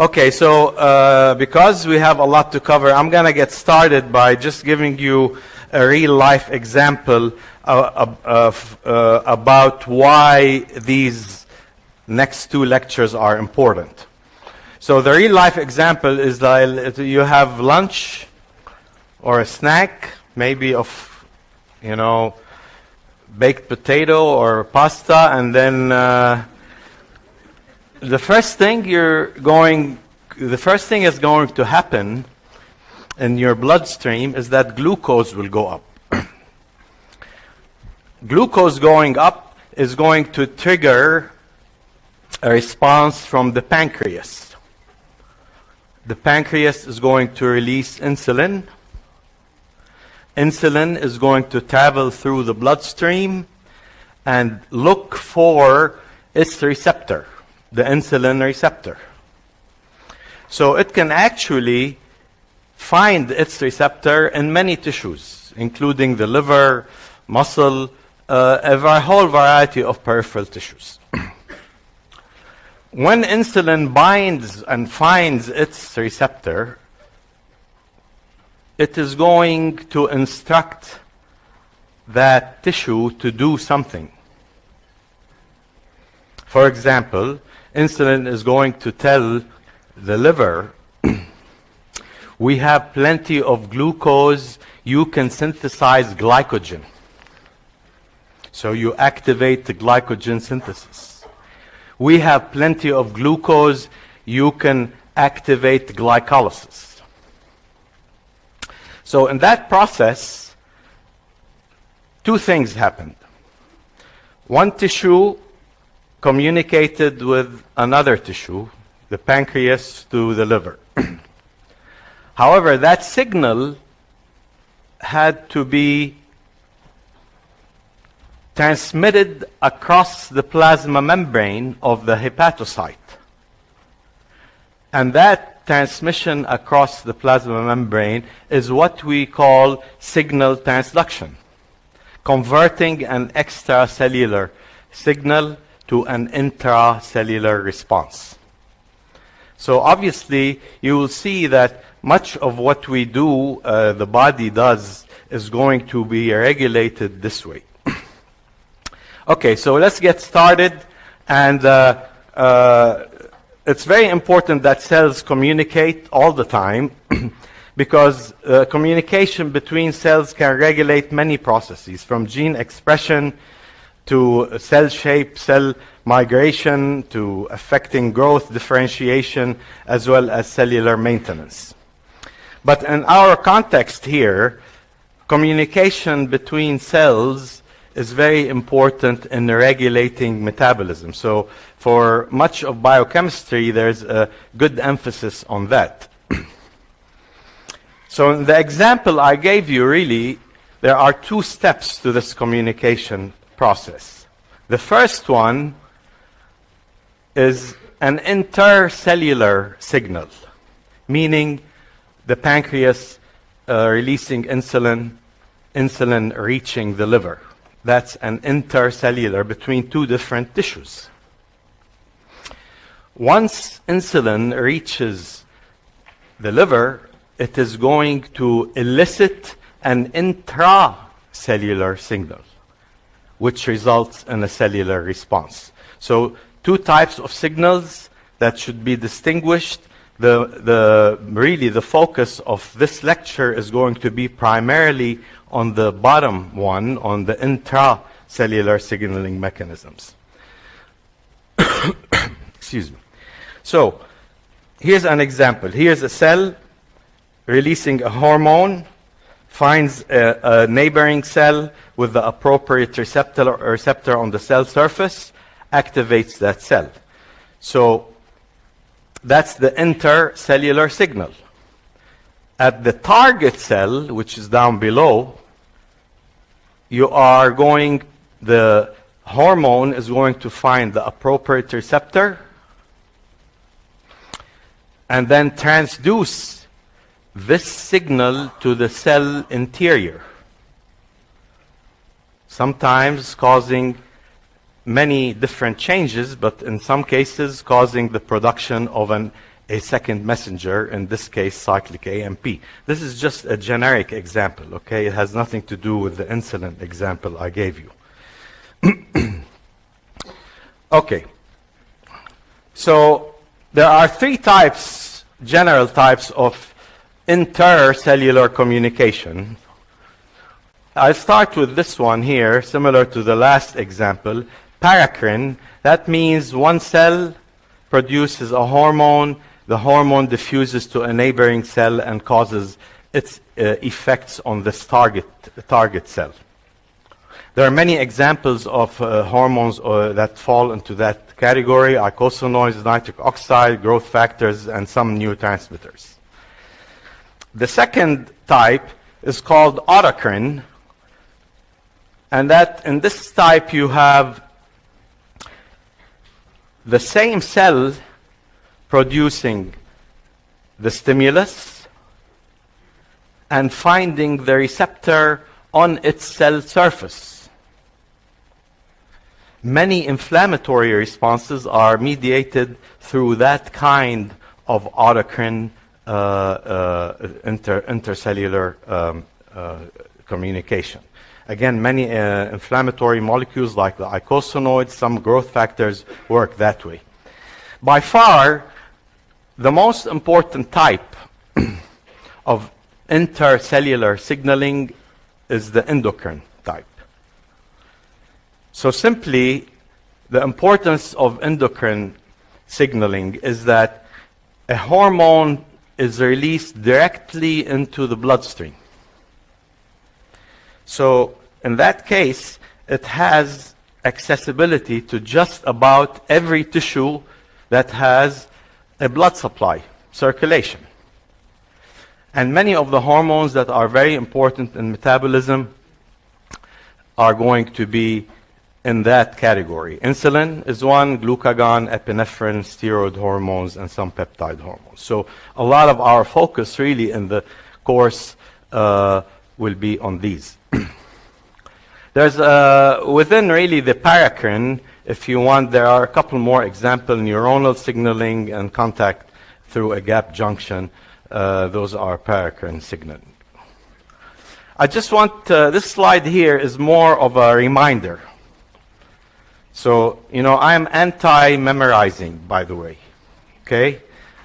Okay, so because we have a lot to cover, I'm going to get started by just giving you a real-life example about why these next two lectures are important. So the real-life example is that you have lunch or a snack, maybe of, baked potato or pasta, and then the first thing is going to happen in your bloodstream is that glucose will go up. Glucose going up is going to trigger a response from the pancreas. The pancreas is going to release insulin. Insulin is going to travel through the bloodstream and look for its receptor, the insulin receptor. So it can actually find its receptor in many tissues, including the liver, muscle, a whole variety of peripheral tissues. When insulin binds and finds its receptor, it is going to instruct that tissue to do something. For example, insulin is going to tell the liver, we have plenty of glucose, you can synthesize glycogen. So you activate the glycogen synthesis. We have plenty of glucose, you can activate glycolysis. So in that process, two things happened. One tissue communicated with another tissue, the pancreas to the liver. However, that signal had to be transmitted across the plasma membrane of the hepatocyte. And that transmission across the plasma membrane is what we call signal transduction, converting an extracellular signal to an intracellular response. So obviously, you will see that much of what we do, the body does, is going to be regulated this way. Okay, so let's get started. And it's very important that cells communicate all the time because communication between cells can regulate many processes, from gene expression to cell shape, cell migration, to affecting growth, differentiation, as well as cellular maintenance. But in our context here, communication between cells is very important in regulating metabolism. So for much of biochemistry, there's a good emphasis on that. So in the example I gave you, really, there are two steps to this communication process. The first one is an intercellular signal, meaning the pancreas releasing insulin, insulin reaching the liver. That's an intercellular between two different tissues. Once insulin reaches the liver, it is going to elicit an intracellular signal, which results in a cellular response. So two types of signals that should be distinguished. Really the focus of this lecture is going to be primarily on the bottom one, on the intracellular signaling mechanisms. Excuse me. So here's an example. Here's a cell releasing a hormone, finds a neighboring cell with the appropriate receptor on the cell surface, activates that cell. So that's the intercellular signal. At the target cell, which is down below, the hormone is going to find the appropriate receptor and then transduce this signal to the cell interior, sometimes causing many different changes, but in some cases causing the production of an a second messenger, in this case cyclic AMP. This is just a generic example, okay? It has nothing to do with the insulin example I gave you. Okay. So there are three types, general types of intercellular communication. I'll start with this one here, similar to the last example. Paracrine, that means one cell produces a hormone, the hormone diffuses to a neighboring cell and causes its effects on this target cell. There are many examples of hormones that fall into that category: eicosanoids, nitric oxide, growth factors, and some neurotransmitters. The second type is called autocrine, and that in this type you have the same cell producing the stimulus and finding the receptor on its cell surface. Many inflammatory responses are mediated through that kind of autocrine intercellular communication. Again, many inflammatory molecules like the eicosanoids, some growth factors work that way. By far, the most important type of intercellular signaling is the endocrine type. So simply, the importance of endocrine signaling is that a hormone is released directly into the bloodstream. So in that case, it has accessibility to just about every tissue that has a blood supply, circulation. And many of the hormones that are very important in metabolism are going to be in that category. Insulin is one, glucagon, epinephrine, steroid hormones, and some peptide hormones. So a lot of our focus really in the course will be on these. There's within really the paracrine, if you want, there are a couple more examples: neuronal signaling and contact through a gap junction. Those are paracrine signaling. I just want, this slide here is more of a reminder. So, you know, I'm anti-memorizing, by the way, okay?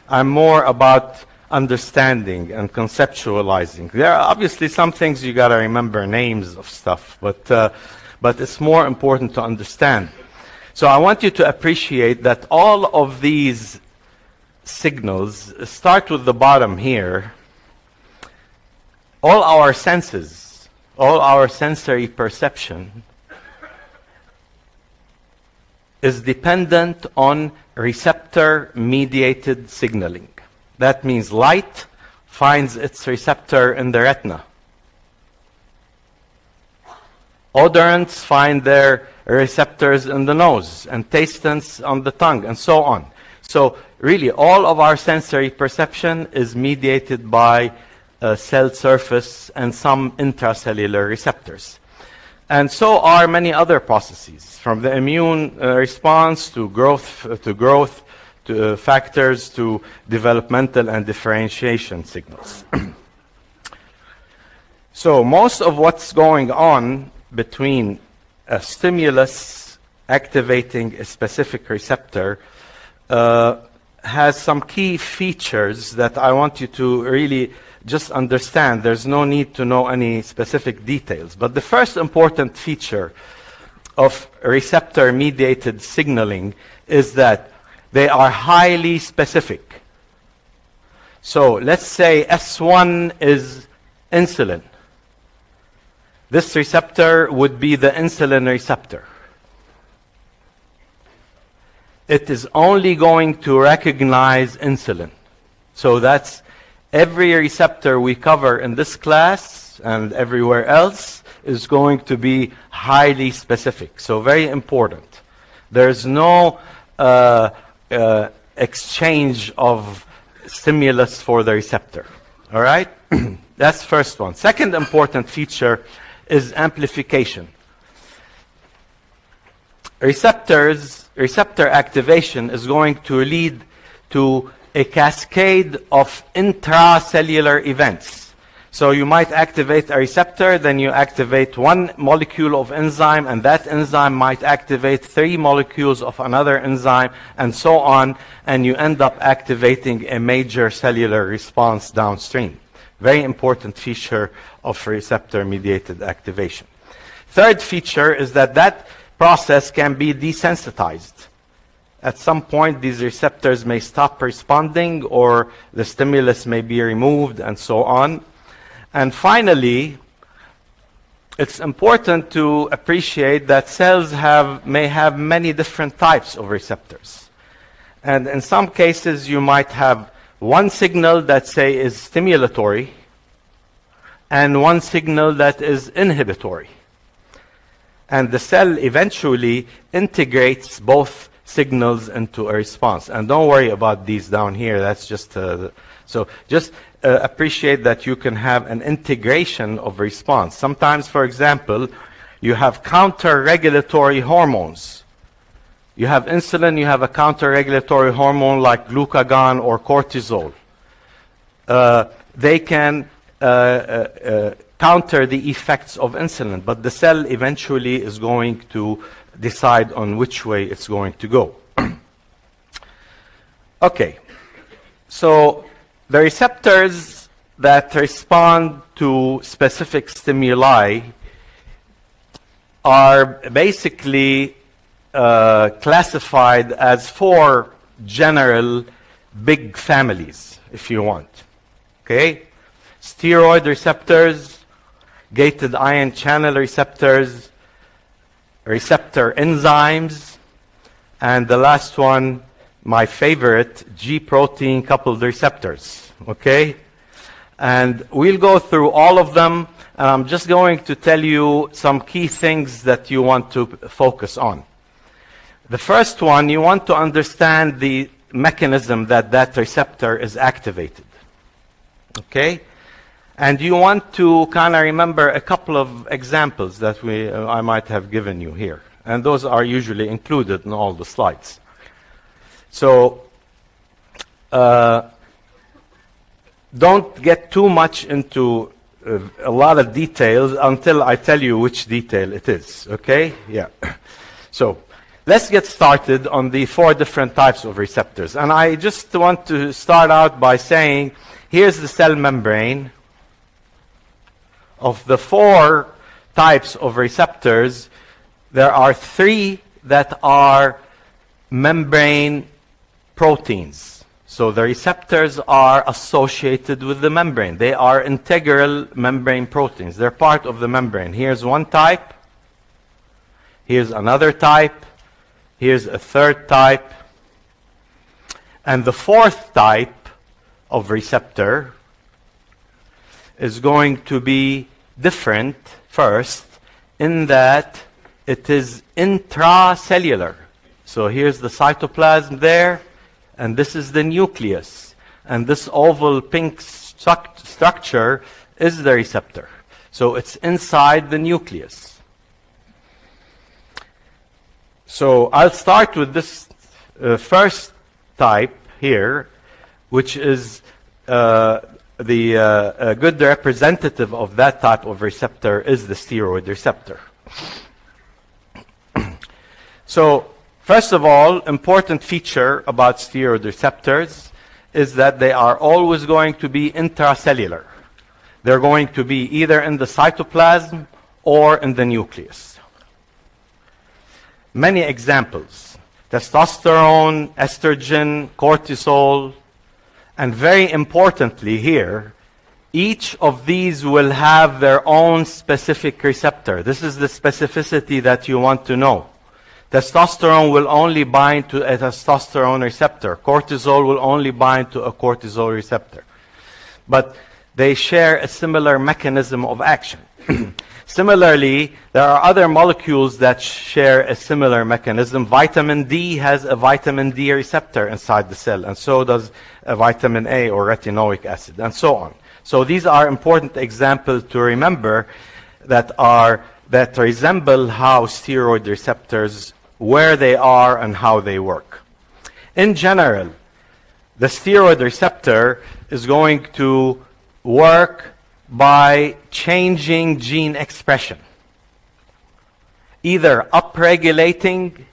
I'm more about understanding and conceptualizing. There are obviously some things you got to remember, names of stuff, but it's more important to understand. So I want you to appreciate that all of these signals start with the bottom here. All our senses, all our sensory perception is dependent on receptor-mediated signaling. That means light finds its receptor in the retina. Odorants find their receptors in the nose, and tastants on the tongue, and so on. So really, all of our sensory perception is mediated by cell surface and some intracellular receptors. And so are many other processes, from the immune response to growth to factors to developmental and differentiation signals. So most of what's going on between a stimulus activating a specific receptor has some key features that I want you to really just understand. There's no need to know any specific details. But the first important feature of receptor-mediated signaling is that they are highly specific. So let's say S1 is insulin. This receptor would be the insulin receptor. It is only going to recognize insulin. So that's every receptor we cover in this class and everywhere else is going to be highly specific. So very important. There's no exchange of stimulus for the receptor. All right? That's first one. Second important feature is amplification. Receptor activation is going to lead to a cascade of intracellular events. So you might activate a receptor, then you activate one molecule of enzyme, and that enzyme might activate 3 molecules of another enzyme, and so on, and you end up activating a major cellular response downstream. Very important feature of receptor-mediated activation. Third feature is that that process can be desensitized. At some point, these receptors may stop responding, or the stimulus may be removed, and so on. And finally, it's important to appreciate that cells may have many different types of receptors. And in some cases, you might have one signal that, say, is stimulatory, and one signal that is inhibitory. And the cell eventually integrates both signals into a response. And don't worry about these down here. That's just so just appreciate that you can have an integration of response. Sometimes, for example, you have counter-regulatory hormones. You have insulin, you have a counter-regulatory hormone like glucagon or cortisol. They can counter the effects of insulin, but the cell eventually is going to decide on which way it's going to go. Okay, so the receptors that respond to specific stimuli are basically classified as 4 general big families, if you want. Okay? Steroid receptors, gated ion channel receptors, receptor enzymes, and the last one, my favorite, G-protein coupled receptors. Okay? And we'll go through all of them, and I'm just going to tell you some key things that you want to focus on. The first one, you want to understand the mechanism that that receptor is activated. Okay? And you want to kind of remember a couple of examples that I might have given you here. And those are usually included in all the slides. So, don't get too much into a lot of details until I tell you which detail it is. Okay? Yeah. So, let's get started on the 4 different types of receptors. And I just want to start out by saying, here's the cell membrane. Of the 4 types of receptors, there are 3 that are membrane proteins. So the receptors are associated with the membrane. They are integral membrane proteins. They're part of the membrane. Here's one type. Here's another type. Here's a third type. And the 4th type of receptor is going to be different first in that it is intracellular. So here's the cytoplasm there, and this is the nucleus. And this oval pink structure is the receptor. So it's inside the nucleus. So I'll start with this first type here, which is the good representative of that type of receptor is the steroid receptor. So, first of all, important feature about steroid receptors is that they are always going to be intracellular. They're going to be either in the cytoplasm or in the nucleus. Many examples: testosterone, estrogen, cortisol. And very importantly here, each of these will have their own specific receptor. This is the specificity that you want to know. Testosterone will only bind to a testosterone receptor. Cortisol will only bind to a cortisol receptor. But they share a similar mechanism of action. Similarly, there are other molecules that share a similar mechanism. Vitamin D has a vitamin D receptor inside the cell, and so does a vitamin A or retinoic acid, and so on. So these are important examples to remember that resemble how steroid receptors, where they are and how they work. In general, the steroid receptor is going to work by changing gene expression, either upregulating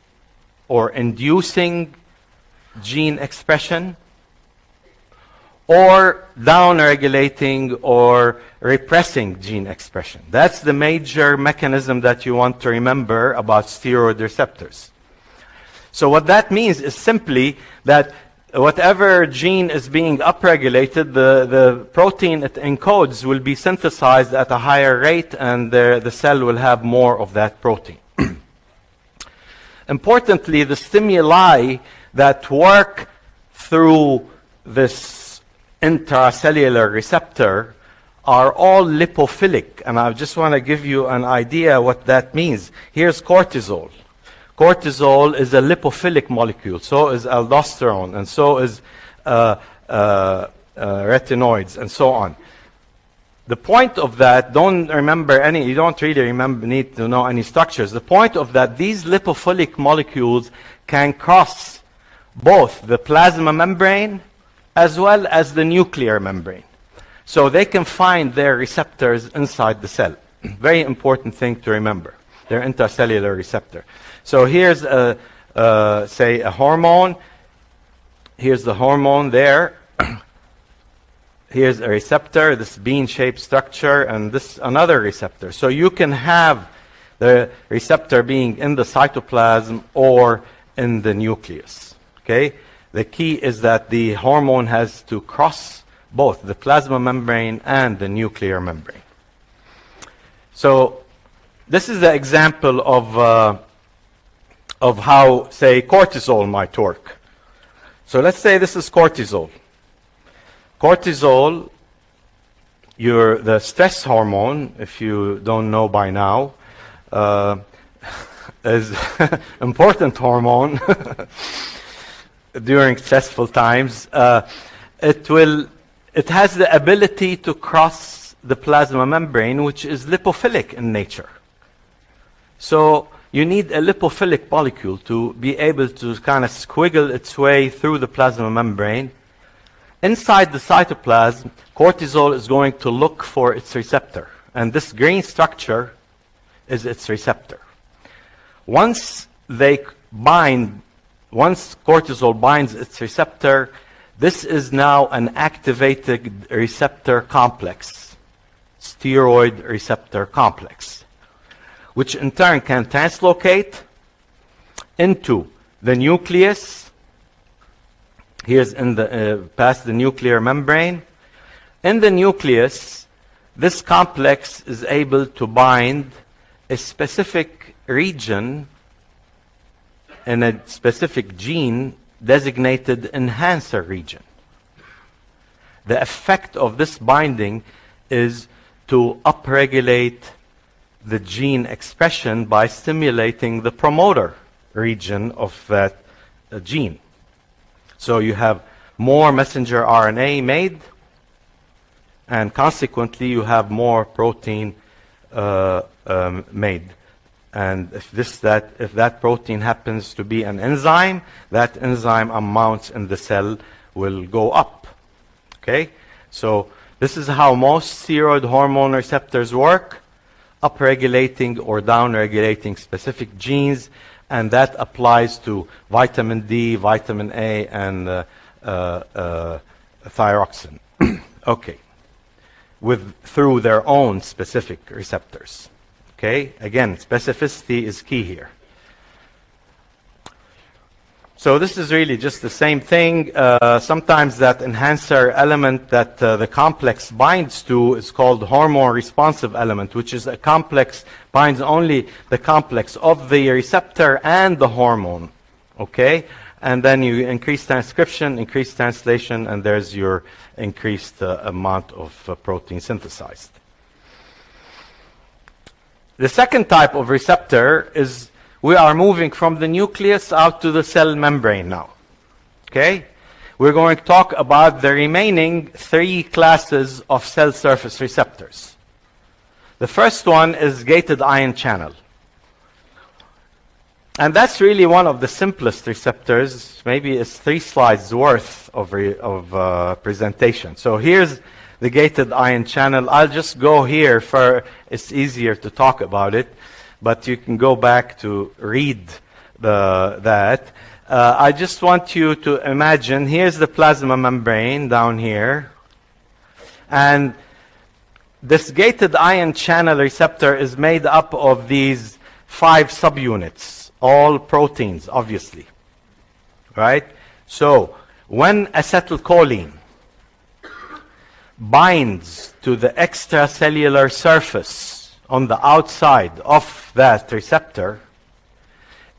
or inducing gene expression, or downregulating or repressing gene expression. That's the major mechanism that you want to remember about steroid receptors. So what that means is simply that whatever gene is being upregulated, the protein it encodes will be synthesized at a higher rate, and the cell will have more of that protein. Importantly, the stimuli that work through this intracellular receptor are all lipophilic, and I just want to give you an idea what that means. Here's cortisol. Cortisol is a lipophilic molecule, so is aldosterone, and so is retinoids, and so on. The point of that, you don't really need to know any structures. The point of that, these lipophilic molecules can cross both the plasma membrane as well as the nuclear membrane. So they can find their receptors inside the cell. Very important thing to remember. They're intracellular receptor. So here's say a hormone. Here's the hormone there. Here's a receptor, this bean-shaped structure, and this another receptor. So you can have the receptor being in the cytoplasm or in the nucleus. Okay? The key is that the hormone has to cross both the plasma membrane and the nuclear membrane. So this is the example of how, say, cortisol might work. So let's say this is cortisol. Cortisol, the stress hormone, if you don't know by now, is important hormone during stressful times. It has the ability to cross the plasma membrane, which is lipophilic in nature. So you need a lipophilic molecule to be able to kind of squiggle its way through the plasma membrane. Inside the cytoplasm, cortisol is going to look for its receptor, and this green structure is its receptor. Once cortisol binds its receptor, this is now an activated receptor complex, steroid receptor complex, which in turn can translocate into the nucleus. Here's past the nuclear membrane. In the nucleus, this complex is able to bind a specific region in a specific gene designated enhancer region. The effect of this binding is to upregulate the gene expression by stimulating the promoter region of that gene. So you have more messenger RNA made, and consequently you have more protein made. And if that protein happens to be an enzyme, that enzyme amounts in the cell will go up. Okay? So this is how most steroid hormone receptors work, upregulating or downregulating specific genes. And that applies to vitamin D, vitamin A, and thyroxine. Okay. Through their own specific receptors. Okay? Again, specificity is key here. So this is really just the same thing. Sometimes that enhancer element that the complex binds to is called hormone responsive element, which is a complex, binds only the complex of the receptor and the hormone. Okay? And then you increase transcription, increase translation, and there's your increased amount of protein synthesized. The second type of receptor is we are moving from the nucleus out to the cell membrane now. Okay? We're going to talk about the remaining 3 classes of cell surface receptors. The first one is gated ion channel. And that's really one of the simplest receptors. Maybe it's 3 slides worth of presentation. So here's the gated ion channel. I'll just go here for it's easier to talk about it, but you can go back to read that. I just want you to imagine, here's the plasma membrane down here. And this gated ion channel receptor is made up of these 5 subunits, all proteins, obviously. Right? So, when acetylcholine binds to the extracellular surface on the outside of that receptor,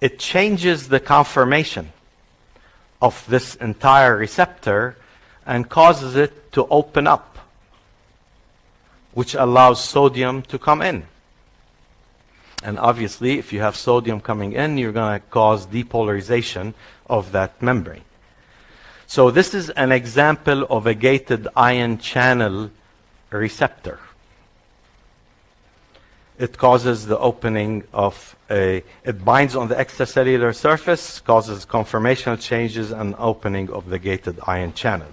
it changes the conformation of this entire receptor and causes it to open up, which allows sodium to come in. And obviously, if you have sodium coming in, you're going to cause depolarization of that membrane. So this is an example of a gated ion channel receptor. It causes the opening of it binds on the extracellular surface, causes conformational changes and opening of the gated ion channel.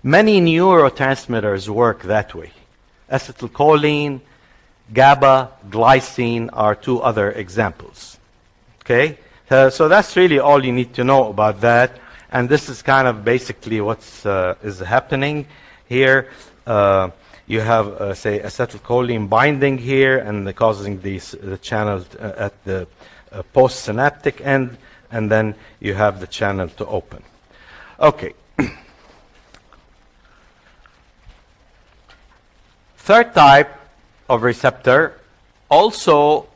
Many neurotransmitters work that way. Acetylcholine, GABA, glycine are 2 other examples. Okay? So that's really all you need to know about that. And this is kind of basically what is happening here. You have, say, acetylcholine binding here and causing the channel at the postsynaptic end, and then you have the channel to open. Okay. Third type of receptor, also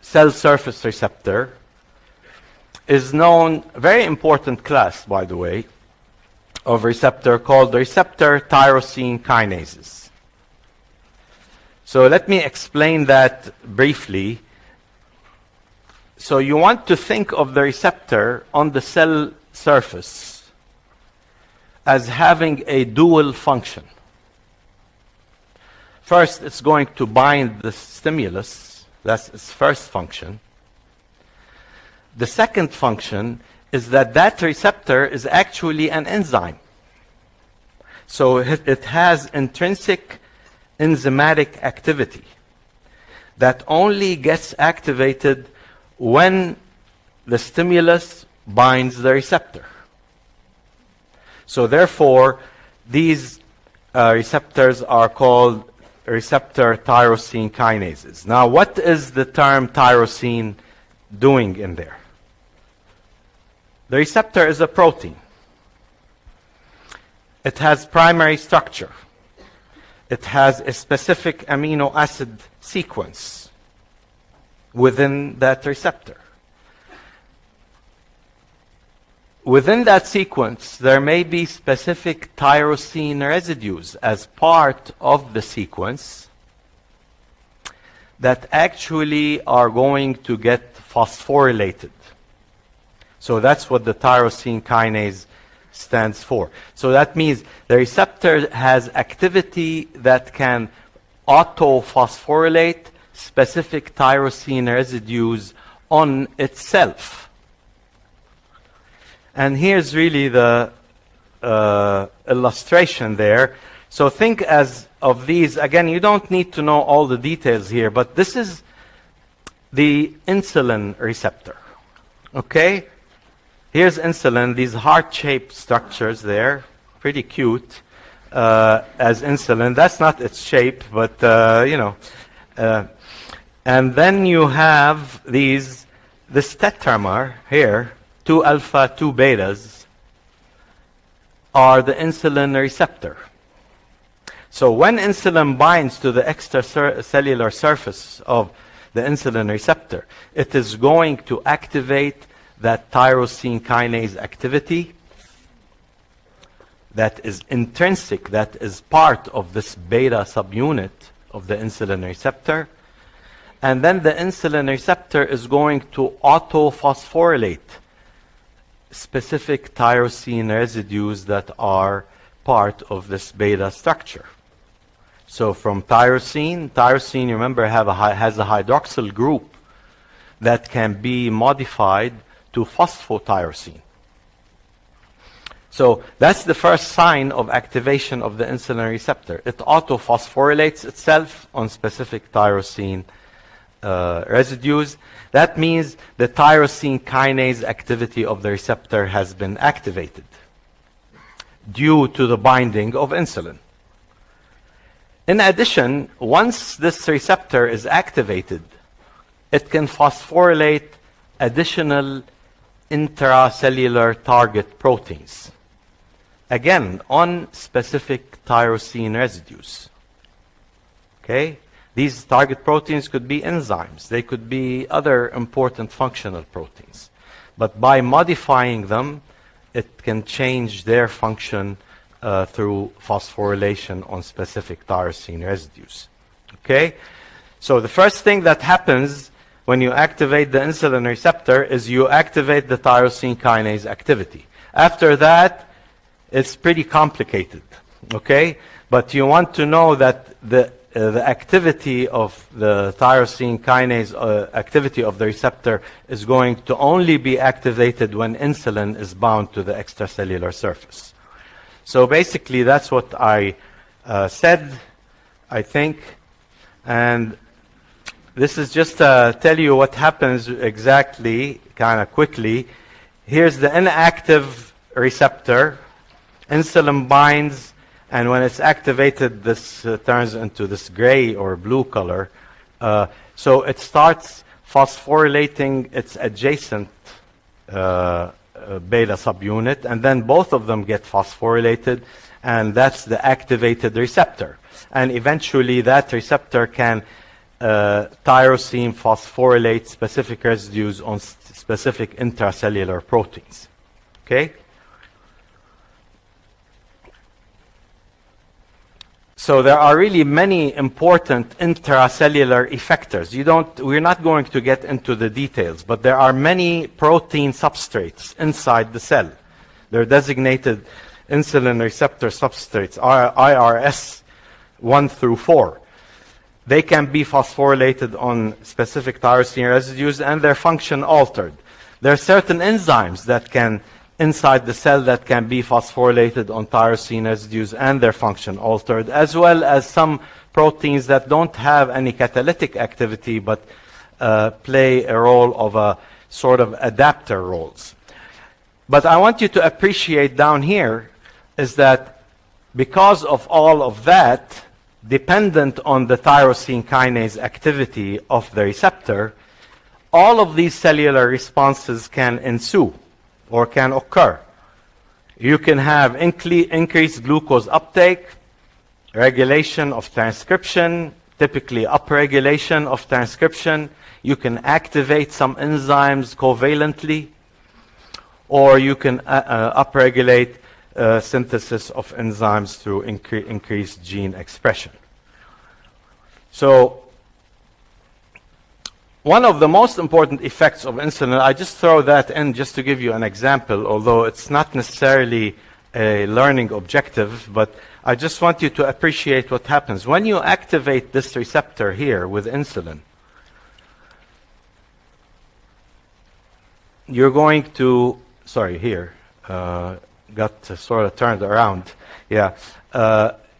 cell surface receptor, is known, very important class, by the way, of receptor called the receptor tyrosine kinases. So let me explain that briefly. So you want to think of the receptor on the cell surface as having a dual function. First, it's going to bind the stimulus. That's its first function. The second function is that that receptor is actually an enzyme. So it has intrinsic enzymatic activity that only gets activated when the stimulus binds the receptor. So therefore, these receptors are called receptor tyrosine kinases. Now, what is the term tyrosine doing in there? The receptor is a protein. It has primary structure. It has a specific amino acid sequence within that receptor. Within that sequence, there may be specific tyrosine residues as part of the sequence that actually are going to get phosphorylated. So that's what the tyrosine kinase stands for. So that means the receptor has activity that can auto-phosphorylate specific tyrosine residues on itself. And here's really the illustration there. So think as of these, again, you don't need to know all the details here, but this is the insulin receptor. Okay? Here's insulin, these heart-shaped structures there, pretty cute as insulin. That's not its shape, but you know. And then you have this tetramer here, 2 alpha, 2 betas, are the insulin receptor. So when insulin binds to the extracellular surface of the insulin receptor, it is going to activate that tyrosine kinase activity that is intrinsic, that is part of this beta subunit of the insulin receptor. And then the insulin receptor is going to auto-phosphorylate specific tyrosine residues that are part of this beta structure. So from tyrosine, remember, has a hydroxyl group that can be modified to phosphotyrosine. So that's the first sign of activation of the insulin receptor. It autophosphorylates itself on specific tyrosine residues. That means the tyrosine kinase activity of the receptor has been activated due to the binding of insulin. In addition, once this receptor is activated, it can phosphorylate additional intracellular target proteins, again, on specific tyrosine residues. Okay? These target proteins could be enzymes. They could be other important functional proteins. But by modifying them, it can change their function through phosphorylation on specific tyrosine residues. Okay? So the first thing that happens when you activate the insulin receptor is you activate the tyrosine kinase activity. After that, it's pretty complicated. Okay? But you want to know that the activity of the tyrosine kinase activity of the receptor is going to only be activated when insulin is bound to the extracellular surface. So basically, that's what I said, I think. And this is just to tell you what happens exactly, kind of quickly. Here's the inactive receptor. Insulin binds, and when it's activated, this turns into this gray or blue color. So it starts phosphorylating its adjacent beta subunit, and then both of them get phosphorylated, and that's the activated receptor. And eventually that receptor can tyrosine phosphorylate specific residues on specific intracellular proteins. Okay? So there are really many important intracellular effectors. We're not going to get into the details, but there are many protein substrates inside the cell. They're designated insulin receptor substrates, IRS 1 through 4. They can be phosphorylated on specific tyrosine residues and their function altered. There are certain enzymes that can inside the cell that can be phosphorylated on tyrosine residues and their function altered, as well as some proteins that don't have any catalytic activity but play a role of a sort of adapter roles. But I want you to appreciate down here is that because of all of that, dependent on the tyrosine kinase activity of the receptor, all of these cellular responses can ensue or can occur. You can have increased glucose uptake, regulation of transcription, typically upregulation of transcription. You can activate some enzymes covalently, or you can upregulate synthesis of enzymes through increased gene expression. So one of the most important effects of insulin, I just throw that in just to give you an example, although it's not necessarily a learning objective, but I just want you to appreciate what happens. When you activate this receptor here with insulin, you're going to, sorry, here, got sort of turned around. Yeah.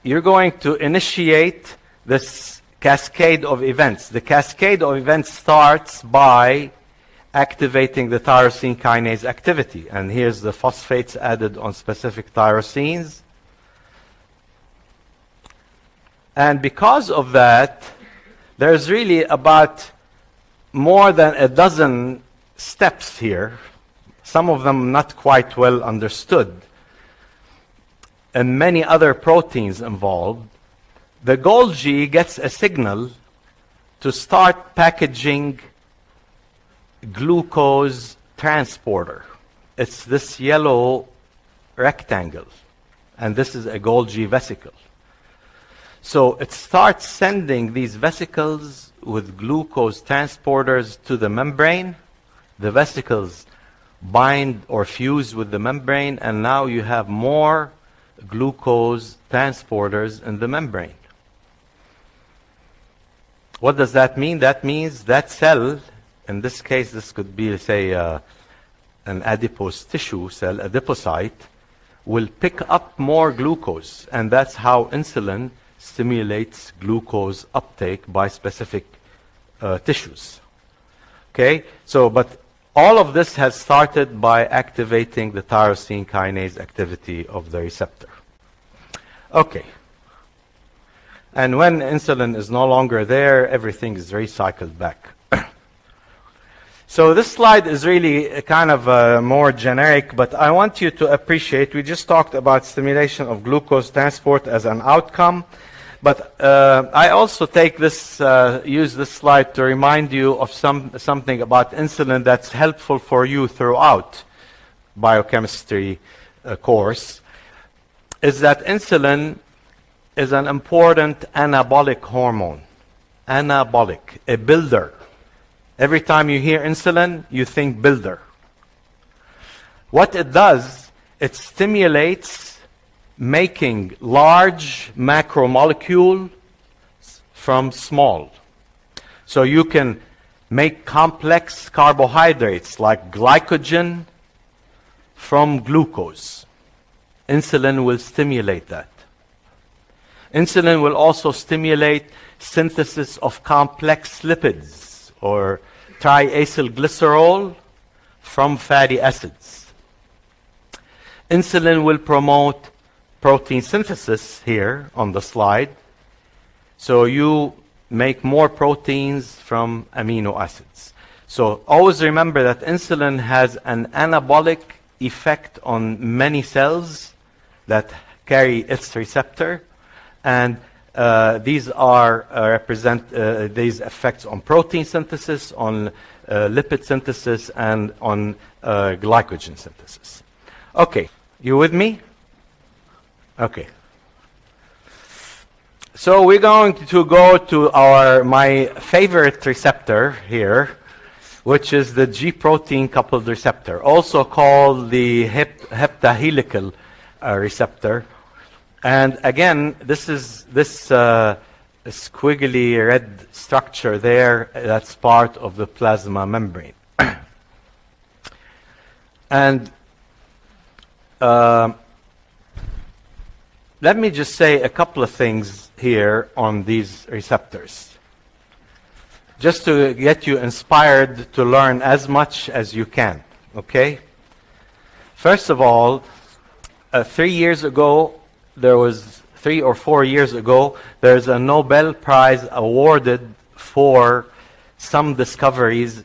You're going to initiate this cascade of events. The cascade of events starts by activating the tyrosine kinase activity. And here's the phosphates added on specific tyrosines. And because of that, there's really about more than a dozen steps here, some of them not quite well understood, and many other proteins involved. The Golgi gets a signal to start packaging glucose transporter. It's this yellow rectangle, and this is a Golgi vesicle. So it starts sending these vesicles with glucose transporters to the membrane. The vesicles bind or fuse with the membrane, and now you have more glucose transporters in the membrane. What does that mean? That means that cell in this case, this could be, say, an adipose tissue cell, adipocyte, will pick up more glucose, and that's how insulin stimulates glucose uptake by specific tissues. Okay, so but all of this has started by activating the tyrosine kinase activity of the receptor. Okay, and when insulin is no longer there, everything is recycled back. So this slide is really kind of more generic, but I want you to appreciate, we just talked about stimulation of glucose transport as an outcome, but I also take this, use this slide to remind you of something about insulin that's helpful for you throughout biochemistry course, is that insulin is an important anabolic hormone. Anabolic, a builder. Every time you hear insulin, you think builder. What it does, it stimulates making large macromolecules from small. So you can make complex carbohydrates like glycogen from glucose. Insulin will stimulate that. Insulin will also stimulate synthesis of complex lipids, or triacylglycerol from fatty acids. Insulin will promote protein synthesis here on the slide. So you make more proteins from amino acids. So always remember that insulin has an anabolic effect on many cells that carry its receptor, and these are represent these effects on protein synthesis, on lipid synthesis, and on glycogen synthesis. Okay, you with me? Okay. So we're going to go to my favorite receptor here, which is the G protein coupled receptor, also called the heptahelical receptor. And again, this is this squiggly red structure there that's part of the plasma membrane. And let me just say a couple of things here on these receptors, just to get you inspired to learn as much as you can, okay? First of all, 3 years ago, there was 3 or 4 years ago, there's a Nobel Prize awarded for some discoveries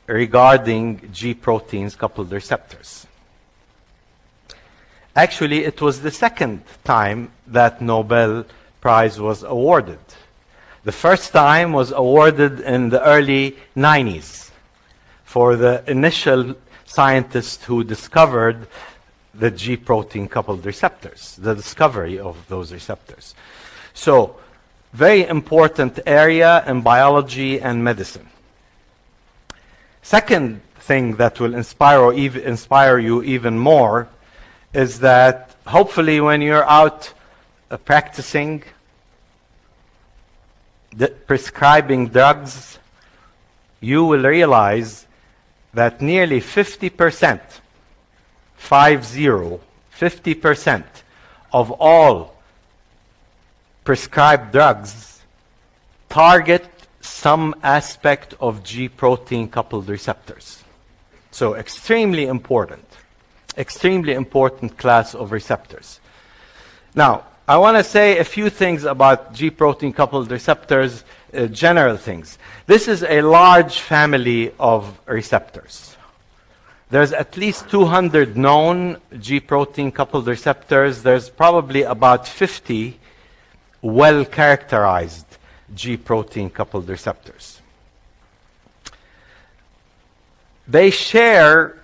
regarding G proteins coupled receptors. Actually, it was the second time that Nobel Prize was awarded. The first time was awarded in the early 90s for the initial scientist who discovered the G protein coupled receptors, the discovery of those receptors. So, very important area in biology and medicine. Second thing that will inspire you even more is that hopefully when you're out practicing, prescribing drugs, you will realize that nearly 50%, 50% of all prescribed drugs target some aspect of G protein coupled receptors. So extremely important class of receptors. Now, I want to say a few things about G protein coupled receptors, general things. This is a large family of receptors. There's at least 200 known G protein coupled receptors. There's probably about 50 well-characterized G protein coupled receptors. They share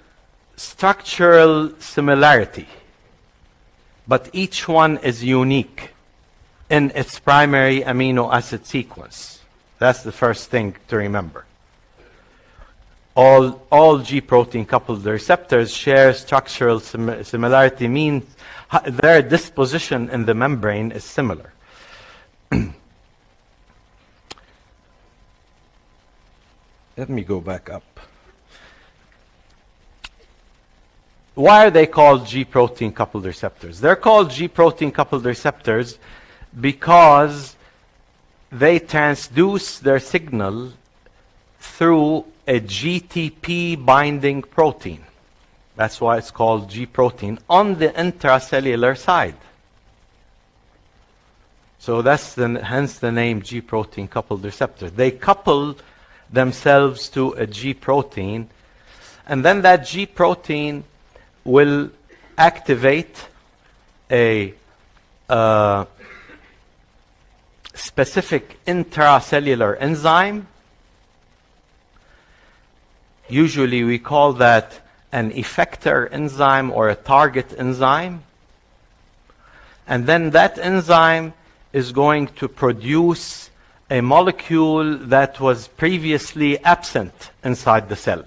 structural similarity, but each one is unique in its primary amino acid sequence. That's the first thing to remember. All G protein coupled receptors share structural similarity, means their disposition in the membrane is similar. Let me go back up. Why are they called G-protein coupled receptors? They're called G-protein coupled receptors because they transduce their signal through a GTP binding protein. That's why it's called G-protein on the intracellular side. So that's hence the name G-protein coupled receptor. They couple themselves to a G-protein, and then that G-protein will activate a specific intracellular enzyme. Usually we call that an effector enzyme or a target enzyme. And then that enzyme is going to produce a molecule that was previously absent inside the cell.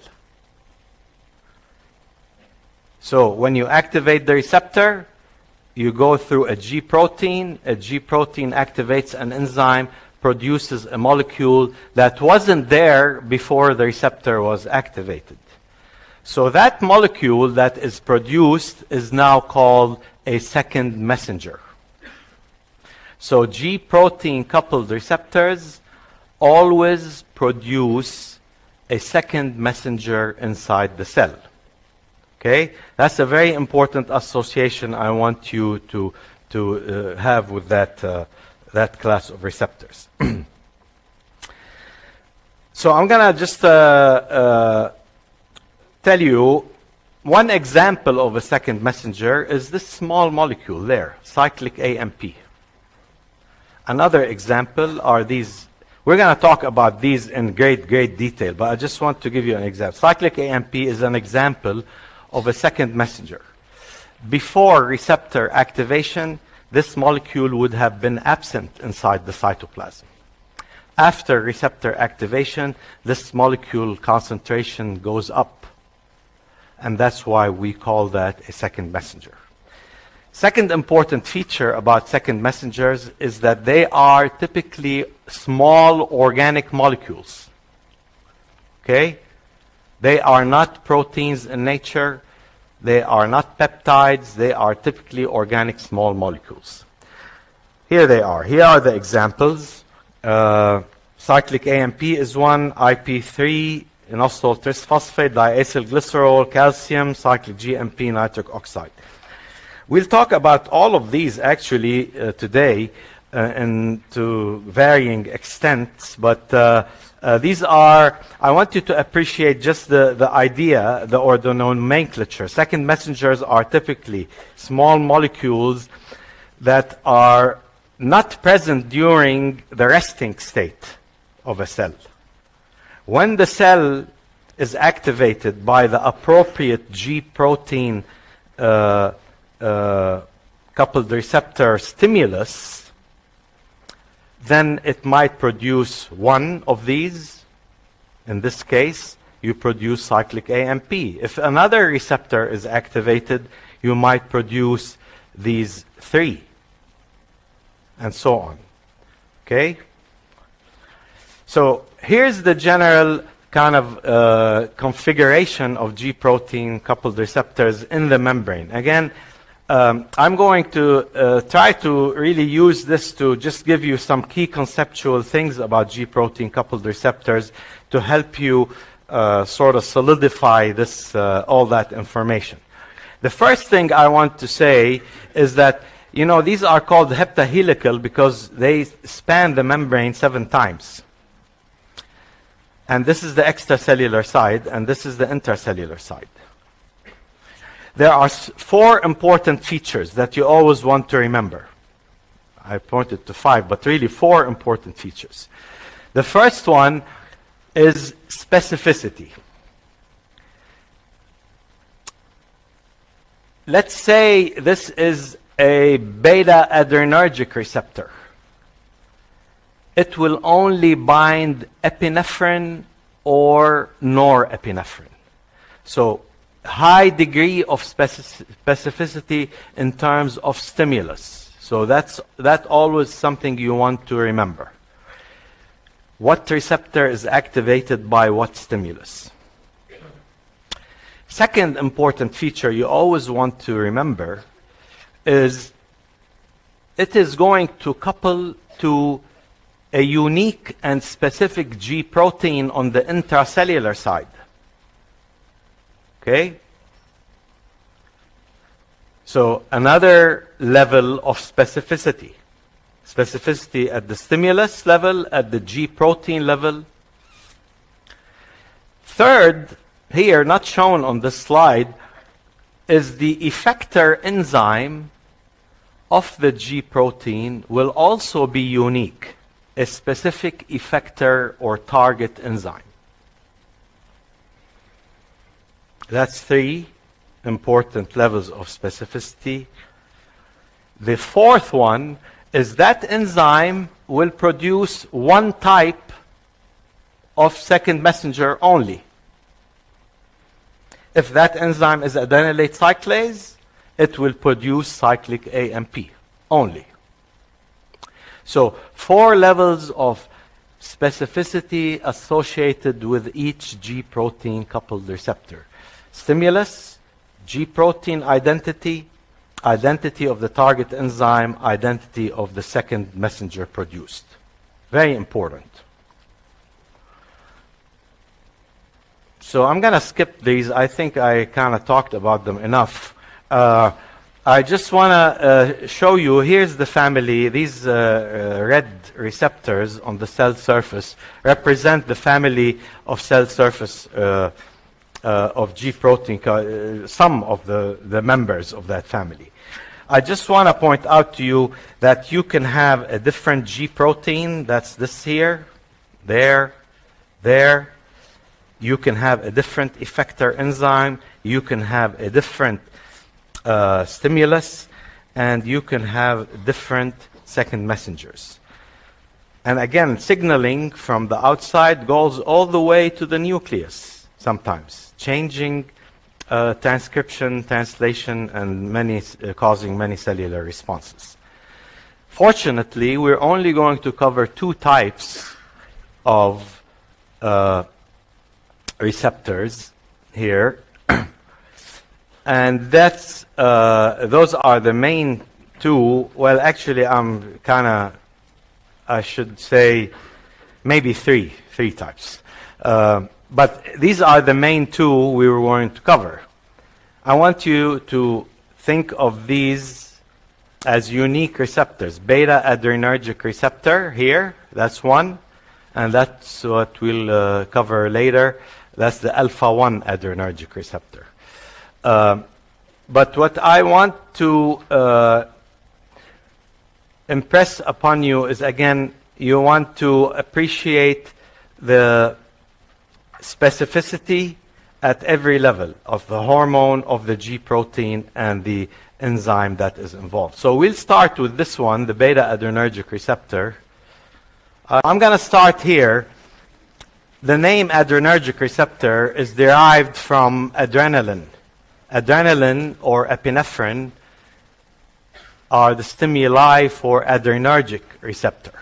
So when you activate the receptor, you go through a G-protein. A G-protein activates an enzyme, produces a molecule that wasn't there before the receptor was activated. So that molecule that is produced is now called a second messenger. So G-protein coupled receptors always produce a second messenger inside the cell. Okay? That's a very important association I want you to have with that class of receptors. So I'm going to just tell you one example of a second messenger is this small molecule there, cyclic AMP. Another example are these. We're going to talk about these in great detail, but I just want to give you an example. Cyclic AMP is an example of a second messenger. Before receptor activation, this molecule would have been absent inside the cytoplasm. After receptor activation, this molecule concentration goes up. And that's why we call that a second messenger. Second important feature about second messengers is that they are typically small organic molecules. Okay? They are not proteins in nature. They are not peptides. They are typically organic small molecules. Here they are. Here are the examples. Cyclic AMP is one, IP3, inositol trisphosphate, diacylglycerol, calcium, cyclic GMP, nitric oxide. We'll talk about all of these actually today and to varying extents, but these are, I want you to appreciate just the idea or the nomenclature. Second messengers are typically small molecules that are not present during the resting state of a cell. When the cell is activated by the appropriate G-protein coupled receptor stimulus, then it might produce one of these. In this case, you produce cyclic AMP. If another receptor is activated, you might produce these three, and so on. Okay? So here's the general kind of configuration of G-protein coupled receptors in the membrane. Again, I'm going to try to really use this to just give you some key conceptual things about G-protein coupled receptors to help you sort of solidify this, all that information. The first thing I want to say is that, you know, these are called heptahelical because they span the membrane 7 times. And this is the extracellular side, and this is the intracellular side. There are 4 important features that you always want to remember. I pointed to 5, but really 4 important features. The first one is specificity. Let's say this is a beta-adrenergic receptor. It will only bind epinephrine or norepinephrine. So high degree of specificity in terms of stimulus. So that's always something you want to remember. What receptor is activated by what stimulus? Second important feature you always want to remember is it is going to couple to a unique and specific G protein on the intracellular side. Okay? So another level of specificity. Specificity at the stimulus level, at the G protein level. Third, here, not shown on this slide, is the effector enzyme of the G protein will also be unique, a specific effector or target enzyme. That's 3 important levels of specificity. The fourth one is that enzyme will produce one type of second messenger only. If that enzyme is adenylate cyclase, it will produce cyclic AMP only. So 4 levels of specificity associated with each G protein coupled receptor. Stimulus, G protein identity, identity of the target enzyme, identity of the second messenger produced. Very important. So I'm going to skip these. I think I kind of talked about them enough. I just want to show you, here's the family. These red receptors on the cell surface represent the family of cell surface of G protein, some of the members of that family. I just want to point out to you that you can have a different G protein, that's this here, there. You can have a different effector enzyme, you can have a different stimulus, and you can have different second messengers. And again, signaling from the outside goes all the way to the nucleus sometimes, changing transcription, translation, and causing many cellular responses. Fortunately, we're only going to cover 2 types of receptors here, and that's those are the main 2. Well, actually, I should say maybe 3 types. But these are the main 2 we were going to cover. I want you to think of these as unique receptors. Beta-adrenergic receptor here, that's one. And that's what we'll cover later. That's the alpha-1 adrenergic receptor. But what I want to impress upon you is, again, you want to appreciate the specificity at every level of the hormone, of the G protein, and the enzyme that is involved. So we'll start with this one, the beta-adrenergic receptor. I'm going to start here. The name adrenergic receptor is derived from adrenaline. Adrenaline or epinephrine are the stimuli for adrenergic receptor.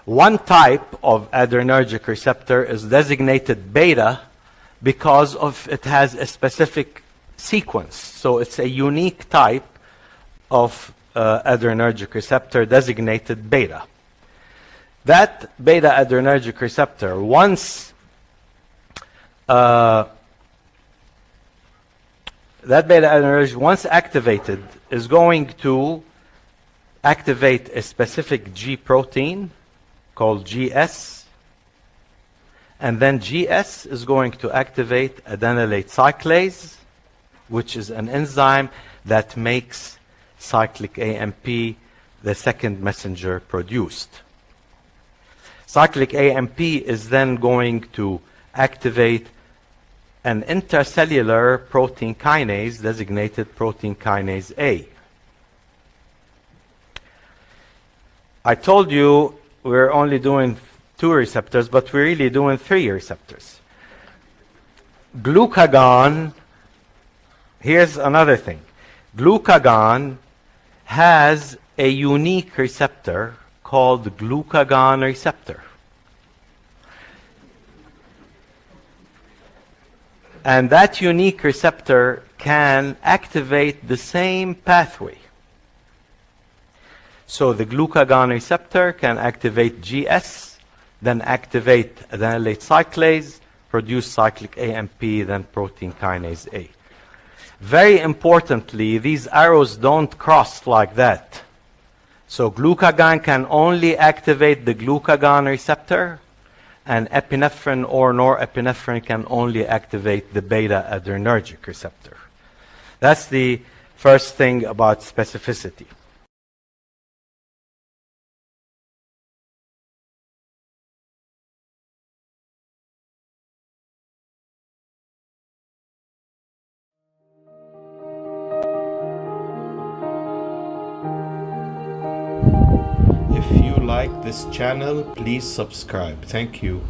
One type of adrenergic receptor is designated beta because it has a specific sequence. So it's a unique type of adrenergic receptor designated beta. That beta-adrenergic receptor, once activated, is going to activate a specific G protein called GS, and then GS is going to activate adenylate cyclase, which is an enzyme that makes cyclic AMP, the second messenger, produced. Cyclic AMP is then going to activate an intracellular protein kinase designated protein kinase A. I told you we're only doing 2 receptors, but we're really doing 3 receptors. Glucagon, here's another thing. Glucagon has a unique receptor called Glucagon Receptor. And that unique receptor can activate the same pathway. So the glucagon receptor can activate GS, then activate adenylate cyclase, produce cyclic AMP, then protein kinase A. Very importantly, these arrows don't cross like that. So glucagon can only activate the glucagon receptor, and epinephrine or norepinephrine can only activate the beta-adrenergic receptor. That's the first thing about specificity. If you like this channel, please subscribe. Thank you.